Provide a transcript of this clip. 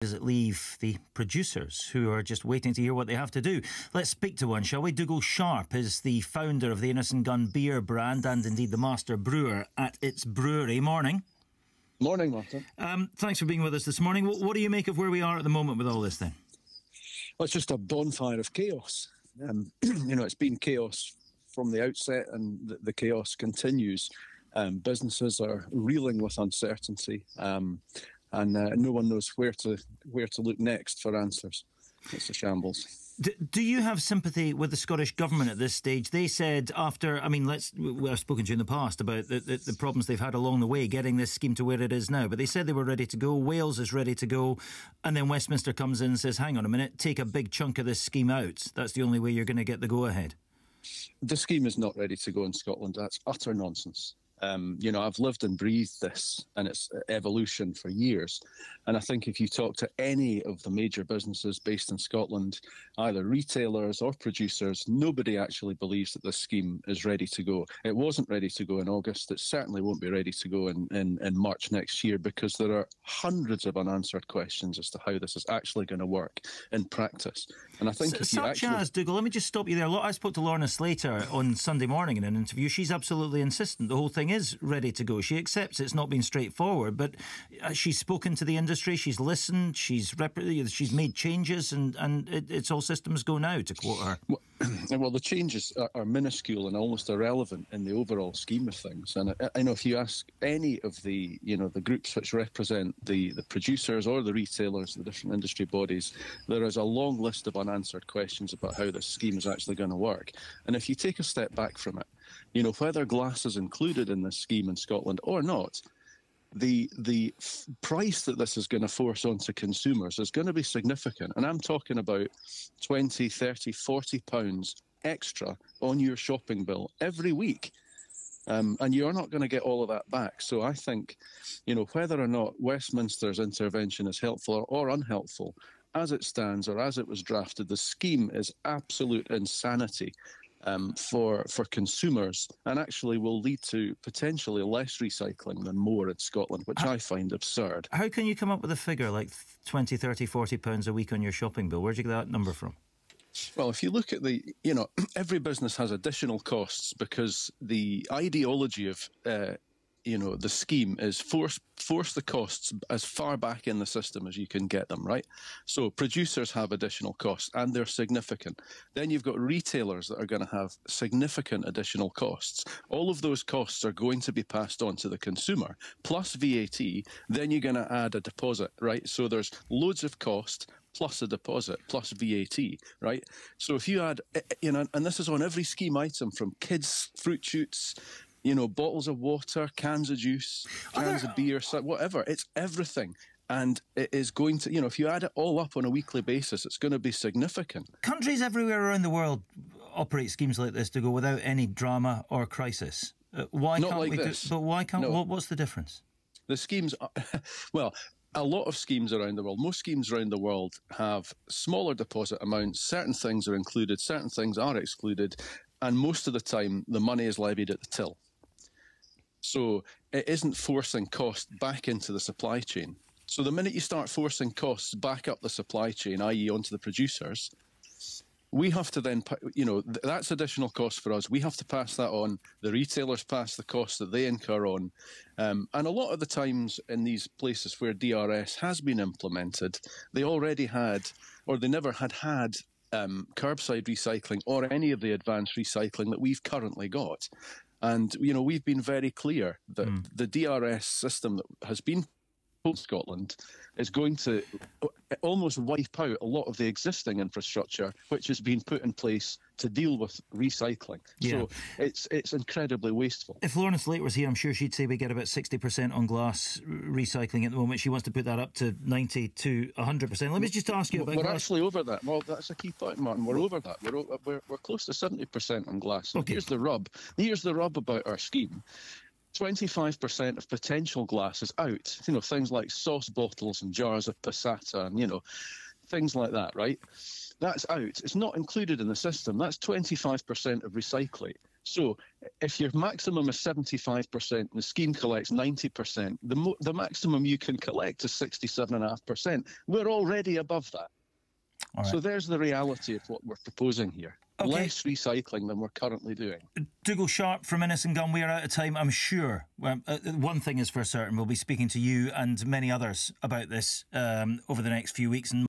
Does it leave the producers who are just waiting to hear what they have to do? Let's speak to one, shall we? Dougal Sharp is the founder of the Innocent Gun beer brand and indeed the master brewer at its brewery. Morning. Morning, Martin. Thanks for being with us this morning. What do you make of where we are at the moment with all this then? Well, it's just a bonfire of chaos. It's been chaos from the outset, and the chaos continues. Businesses are reeling with uncertainty. And no one knows where to look next for answers. It's a shambles. Do you have sympathy with the Scottish Government at this stage? They said after, I've spoken to you in the past about the problems they've had along the way getting this scheme to where it is now, but they said they were ready to go, Wales is ready to go, and then Westminster comes in and says, hang on a minute, take a big chunk of this scheme out. That's the only way you're going to get the go-ahead. The scheme is not ready to go in Scotland. That's utter nonsense. I've lived and breathed this and its evolution for years. And I think if you talk to any of the major businesses based in Scotland, either retailers or producers, nobody actually believes that this scheme is ready to go. It wasn't ready to go in August. It certainly won't be ready to go in March next year, because there are hundreds of unanswered questions as to how this is actually going to work in practice. And I think Dougal, let me just stop you there. I spoke to Lorna Slater on Sunday morning in an interview. She's absolutely insistent the whole thing is ready to go. She accepts it's not been straightforward, but she's spoken to the industry, she's listened, she's made changes, and it's all systems go now, to quote her. Well, the changes are minuscule and almost irrelevant in the overall scheme of things. And I know if you ask any of the groups which represent the producers or the retailers, the different industry bodies, there is a long list of unanswered questions about how this scheme is actually going to work. And if you take a step back from it, whether glass is included in this scheme in Scotland or not, the price that this is going to force onto consumers is going to be significant. And I'm talking about 20, 30, 40 pounds extra on your shopping bill every week. And you're not going to get all of that back. So I think, whether or not Westminster's intervention is helpful or unhelpful, as it stands or as it was drafted, the scheme is absolute insanity. For consumers, and actually will lead to potentially less recycling than more in Scotland, which I find absurd. How can you come up with a figure like 20, 30, 40 pounds a week on your shopping bill? Where'd you get that number from? Well, if you look at every business has additional costs, because the ideology of the scheme is force the costs as far back in the system as you can get them, right? So producers have additional costs, and they're significant. Then you've got retailers that are going to have significant additional costs. All of those costs are going to be passed on to the consumer, plus VAT. Then you're going to add a deposit, right? So there's loads of cost plus a deposit, plus VAT, right? So if you add, and this is on every scheme item, from kids' fruit shoots, bottles of water, cans of juice, cans of beer, whatever. It's everything. And it is going to, if you add it all up on a weekly basis, it's going to be significant. Countries everywhere around the world operate schemes like this to go without any drama or crisis. Why can't we do this? But why can't? No. What's the difference? The schemes, well, a lot of schemes around the world, most schemes around the world have smaller deposit amounts. Certain things are included, certain things are excluded. And most of the time, the money is levied at the till. So it isn't forcing cost back into the supply chain. So the minute you start forcing costs back up the supply chain, i.e. onto the producers, we have to then, that's additional cost for us. We have to pass that on. The retailers pass the cost that they incur on. And a lot of the times in these places where DRS has been implemented, they already had, or they never had curbside recycling or any of the advanced recycling that we've currently got. And, we've been very clear that the DRS system that has been in Scotland is going to almost wipe out a lot of the existing infrastructure which has been put in place to deal with recycling. Yeah. So it's incredibly wasteful. If Lorna Slater was here, I'm sure she'd say we get about 60% on glass recycling at the moment. She wants to put that up to 90 to 100%. Let me just ask you about glass. We're actually over that. Well, that's a key point, Martin. We're over that. We're close to 70% on glass. Okay. Here's the rub. Here's the rub about our scheme. 25% of potential glass is out. Things like sauce bottles and jars of passata and, things like that, right? That's out. It's not included in the system. That's 25% of recycling. So if your maximum is 75% and the scheme collects 90%, the maximum you can collect is 67.5%. We're already above that. Right. So there's the reality of what we're proposing here. Okay. Less recycling than we're currently doing. Dougal Sharp from Innis and Gunn, we are out of time, I'm sure. One thing is for certain, we'll be speaking to you and many others about this over the next few weeks. And